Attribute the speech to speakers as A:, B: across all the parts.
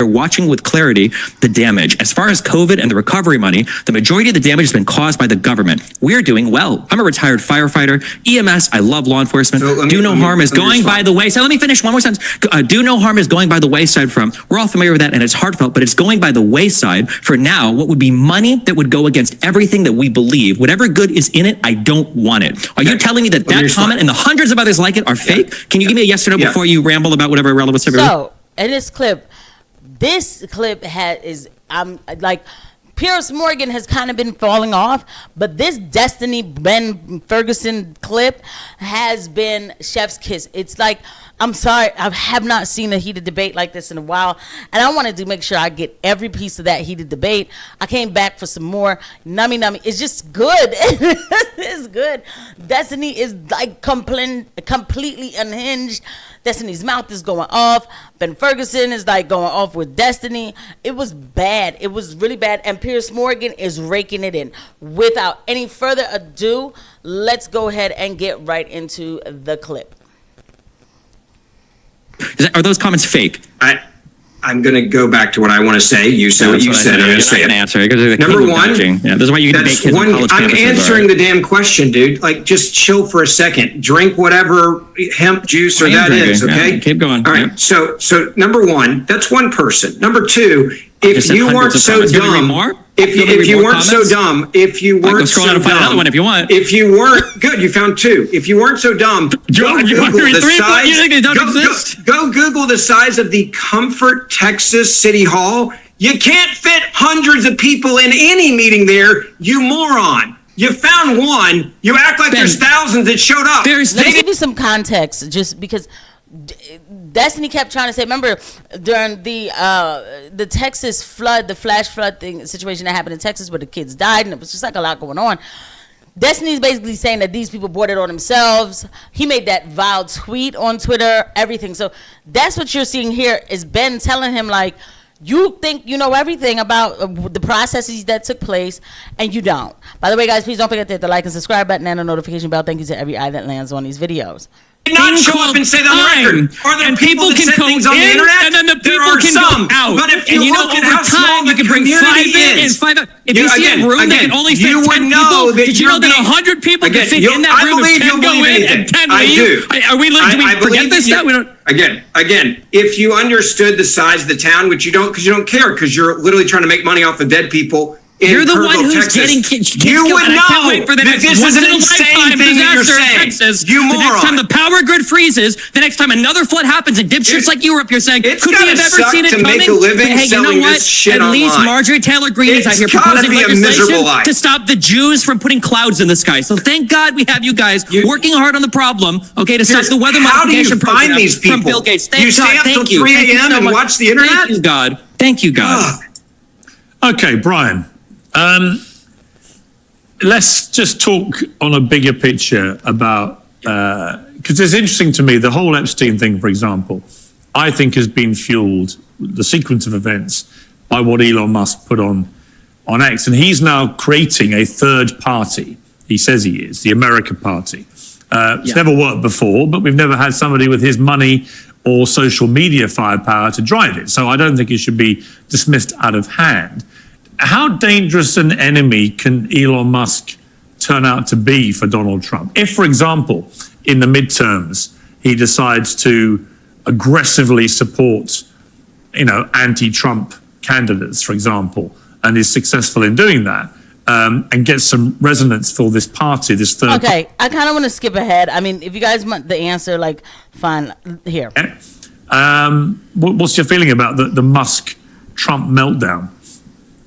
A: watching with clarity the damage. As far as COVID and the recovery money, the majority of the damage has been caused by the government. We're doing well. I'm a retired firefighter, EMS. I love law enforcement. Do no harm is going by the wayside. Let me finish one more sentence. Do no harm is going by the wayside from. We're all familiar with that, and it's heartfelt, but it's going by the wayside for now. What would be money that would go against everything that we believe? Whatever good is in it, I don't want it. Are you telling me that comment and the hundreds of others like it are fake? Can you give me a yes or no before you ramble about whatever irrelevant stuff?
B: So, in this clip I'm like, Piers Morgan has kind of been falling off, but this Destiny Ben Ferguson clip has been chef's kiss. It's like, I'm sorry, I have not seen a heated debate like this in a while, and I wanted to make sure I get every piece of that heated debate. I came back for some more. Nummy. It's just good. It's good. Destiny is like completely unhinged. Destiny's mouth is going off. Ben Ferguson is like going off with Destiny. It was bad. It was really bad. And Piers Morgan is raking it in. Without any further ado, let's go ahead and get right into the clip.
A: Are those comments fake?
C: I'm going to go back to what I want to say. You said what you said. I'm going to say it.
A: Answer.
C: Number one,
A: this is why you
C: that's one. I'm answering the damn question, dude. Like, just chill for a second. Drink whatever hemp juice or that is. Okay,
A: keep going.
C: All right. So number one, that's one person. Number two, if you weren't so dumb. If you weren't so dumb, if you weren't so dumb,
A: another one if you want.
C: If you weren't good, you found two. If you weren't so dumb, go Google the size of the Comfort, Texas City Hall. You can't fit hundreds of people in any meeting there, you moron. You found one. You act like there's thousands that showed up.
B: Let me give you some context, just because Destiny kept trying to say, remember during the Texas flood, the flash flood situation that happened in Texas where the kids died, and it was just like a lot going on. Destiny's basically saying that these people brought it on themselves. He made that vile tweet on Twitter, everything. So that's what you're seeing here is Ben telling him, like, you think you know everything about the processes that took place, and you don't. By the way, guys, please don't forget to hit the like and subscribe button and the notification bell. Thank you to every eye that lands on these videos.
C: Not show up and say that on the record. Or there are people that set things on the internet.
A: And then the people can go out.
C: But if you look at how small
A: you can bring 5 in and 5 out. If you see a room that can only fit 10 people, did you know that 100 people can fit in that room if 10 go in and 10 leave? Do we forget this now?
C: Again, if you understood the size of the town, which you don't, because you don't care, because you're literally trying to make money off of dead people.
A: You're the one who's getting kids killed.
C: You would know that this is an insane thing that you're saying. You moron.
A: The next time the power grid freezes, the next time another flood happens, and dipshits like you were up here saying, could we have ever seen it coming? Hey, you know what? At least Marjorie Taylor Greene is out here proposing legislation to stop the Jews from putting clouds in the sky. So thank God we have you guys working hard on the problem, okay, to stop the weather modification program from Bill Gates.
C: Thank God. You stay up till 3 a.m. and watch the internet?
A: Thank you, God. Thank you, God.
D: Okay, Brian. Let's just talk on a bigger picture about, because it's interesting to me, the whole Epstein thing, for example, I think has been fueled, the sequence of events, by what Elon Musk put on X. And he's now creating a third party. He says he is, the America Party. It's never worked before, but we've never had somebody with his money or social media firepower to drive it. So I don't think it should be dismissed out of hand. How dangerous an enemy can Elon Musk turn out to be for Donald Trump? If, for example, in the midterms, he decides to aggressively support, anti-Trump candidates, for example, and is successful in doing that, and gets some resonance for this party, this third.
B: Okay, I kind of want to skip ahead. I mean, if you guys want the answer, like, fine, here.
D: What's your feeling about the Musk-Trump meltdown?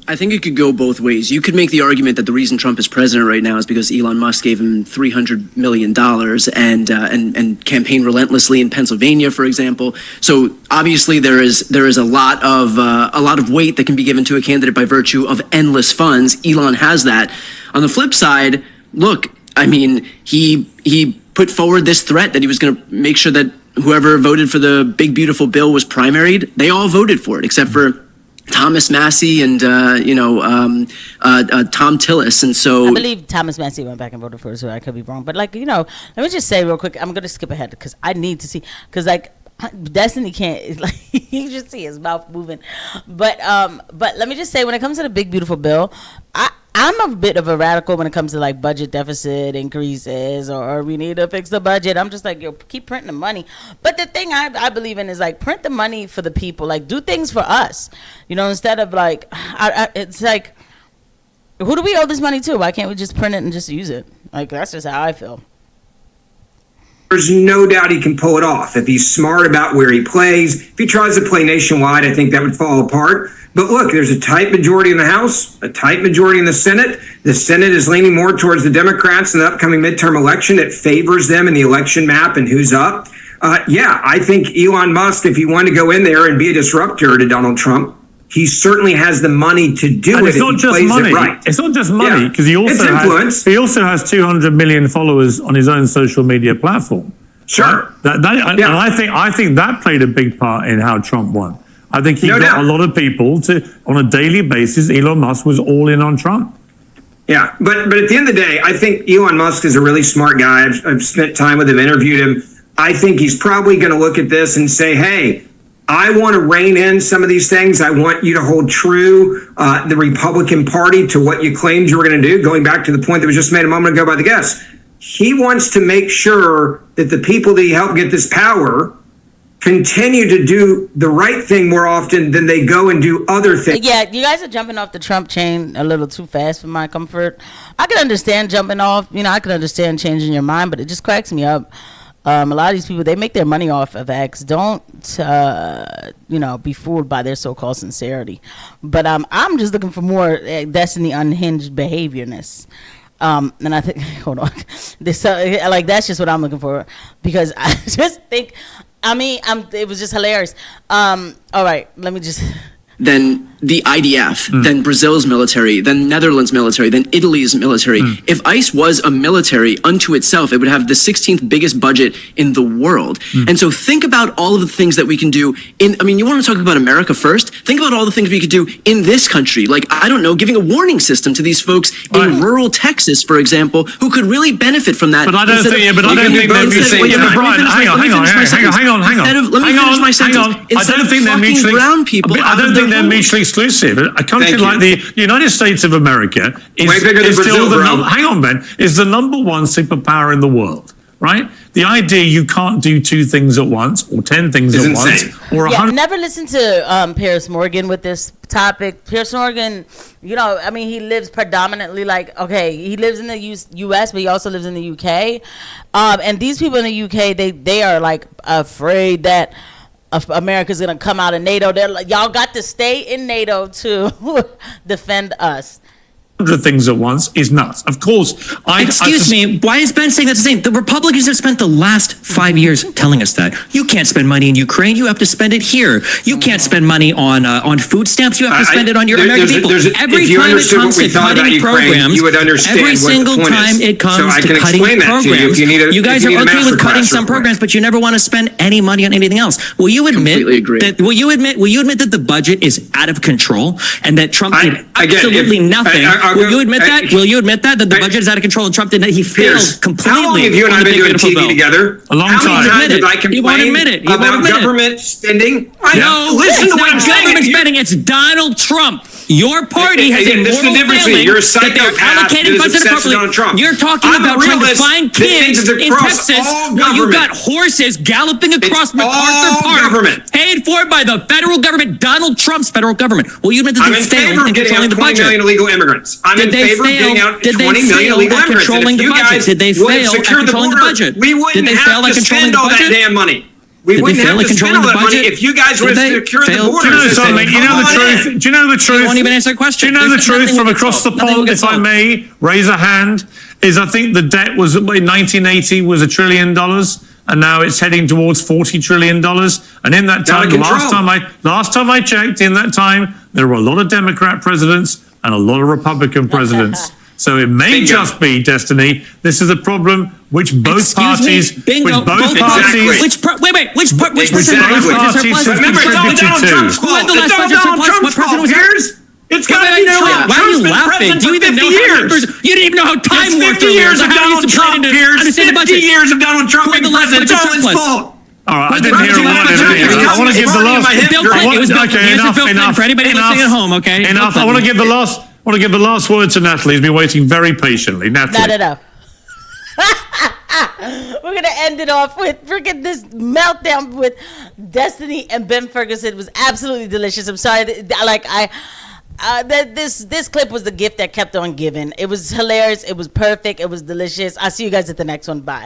E: I think it could go both ways. You could make the argument that the reason Trump is president right now is because Elon Musk gave him $300 million and campaigned relentlessly in Pennsylvania, for example. So obviously there is a lot of weight that can be given to a candidate by virtue of endless funds. Elon has that. On the flip side, look, I mean, he put forward this threat that he was going to make sure that whoever voted for the big beautiful bill was primaried. They all voted for it except for Thomas Massie and Tom Tillis, and so
B: I believe Thomas Massie went back and voted for it, so I could be wrong. But let me just say real quick, I'm going to skip ahead because I need to see, because Destiny can't, like, you should see his mouth moving. But let me just say, when it comes to the big beautiful bill, I'm a bit of a radical when it comes to like budget deficit increases or we need to fix the budget. I'm just like, yo, keep printing the money. But the thing I believe in is like print the money for the people, like do things for us, you know, instead of like, it's like, who do we owe this money to? Why can't we just print it and just use it? Like, that's just how I feel.
C: There's no doubt he can pull it off if he's smart about where he plays. If he tries to play nationwide, I think that would fall apart. But look, there's a tight majority in the House, a tight majority in the Senate. The Senate is leaning more towards the Democrats in the upcoming midterm election. It favors them in the election map and who's up. Yeah, I think Elon Musk, if he wanted to go in there and be a disruptor to Donald Trump, he certainly has the money to do
D: and
C: it.
D: It's not just money. It's not just money because he also has 200 million followers on his own social media platform.
C: Sure.
D: And I think that played a big part in how Trump won. I think he got a lot of people to, on a daily basis, Elon Musk was all in on Trump.
C: Yeah, but at the end of the day, I think Elon Musk is a really smart guy. I've spent time with him, interviewed him. I think he's probably going to look at this and say, hey, I want to rein in some of these things. I want you to hold true the Republican Party to what you claimed you were going to do, going back to the point that was just made a moment ago by the guest. He wants to make sure that the people that he helped get this power continue to do the right thing more often than they go and do other things.
B: Yeah, you guys are jumping off the Trump chain a little too fast for my comfort. I can understand jumping off. You know, I can understand changing your mind, but it just cracks me up. A lot of these people, they make their money off of X. Don't, be fooled by their so-called sincerity. But I'm just looking for more Destiny unhinged behaviorness. And I think, hold on, that's just what I'm looking for, because I just think, it was just hilarious. All right, let me just.
E: Then the IDF, then Brazil's military, then Netherlands military, then Italy's military. If ICE was a military unto itself, it would have the 16th biggest budget in the world. And so think about all of the things that we can do you want to talk about America first? Think about all the things we could do in this country. Like, I don't know, giving a warning system to these folks in rural Texas, for example, who could really benefit from that.
D: But I don't think they're mutually. I don't think they're mutually exclusive. A country like the United States of America is still the number one superpower in the world, right? The idea you can't do two things at once or 10 things at once or 100.
B: Never listen to Piers Morgan with this topic. Piers Morgan, he lives predominantly he lives in the U.S., but he also lives in the U.K. And these people in the U.K., they are like afraid that America's gonna come out of NATO. They're like, y'all got to stay in NATO to defend us.
D: 100 things at once is nuts. Of course,
A: Excuse me, why is Ben saying that's the same? The Republicans have spent the last 5 years telling us that. You can't spend money in Ukraine, you have to spend it here. You can't spend money on food stamps, you have to spend it on your American people. Every time it comes to cutting programs, every single time it comes to cutting programs, you guys are okay with cutting some programs, but you never want to spend any money on anything else. Will you admit will you admit that the budget is out of control and that Trump did absolutely nothing? Will you admit that? Will you admit that the budget is out of control and Trump did not? He failed completely.
C: How long have you and I been doing TV together?
D: A long time.
C: How many times did I complain about government spending?
A: No,
C: listen to what I'm saying.
A: Government spending. It's Donald Trump. Your party has a moral failing that they're allocating budget appropriately. You're talking about trying to find kids in Texas while you've got horses galloping across MacArthur Park, paid for by the federal government, Donald Trump's federal government. Will you admit that they failed in controlling the budget?
C: I'm in favor of getting out 20 million illegal immigrants. I'm in favor of getting out 20 million illegal immigrants.
A: Controlling the budget? Did they fail at controlling the budget?
C: We wouldn't have to spend all that damn money. We wouldn't have to spend all that money if you guys would have secured the border.
D: Do you know the truth?
A: You won't even answer the question.
D: Do you know the truth from across the pond, if I may raise a hand, is I think the debt was in 1980 was $1 trillion. And now it's heading towards $40 trillion. And in that time, last time I checked, in that time, there were a lot of Democrat presidents and a lot of Republican presidents. So it may just be, Destiny, this is a problem which both parties have contributed to.
C: Remember, Donald Trump's fault. What president was yours? It's got to be Trump.
A: Why are you laughing? Do you even know you didn't even know how time worked?
C: 50 years of Donald Trump, Piers. 50 years of Donald Trump being president. It's all his fault.
D: All right, I
A: But
D: didn't
A: the-
D: hear a word in here. I want to give the last.
A: Bill Clinton. It was Bill Clinton. Here's Bill Clinton for anybody listening at home, okay?
D: Enough. I want to give the last. I want to give the last word to Natalie, who's been waiting very patiently. Natalie.
B: No. We're gonna end it off with freaking this meltdown with Destiny and Ben Ferguson. It was absolutely delicious. I'm sorry, this clip was the gift that kept on giving. It was hilarious. It was perfect. It was delicious. I'll see you guys at the next one. Bye.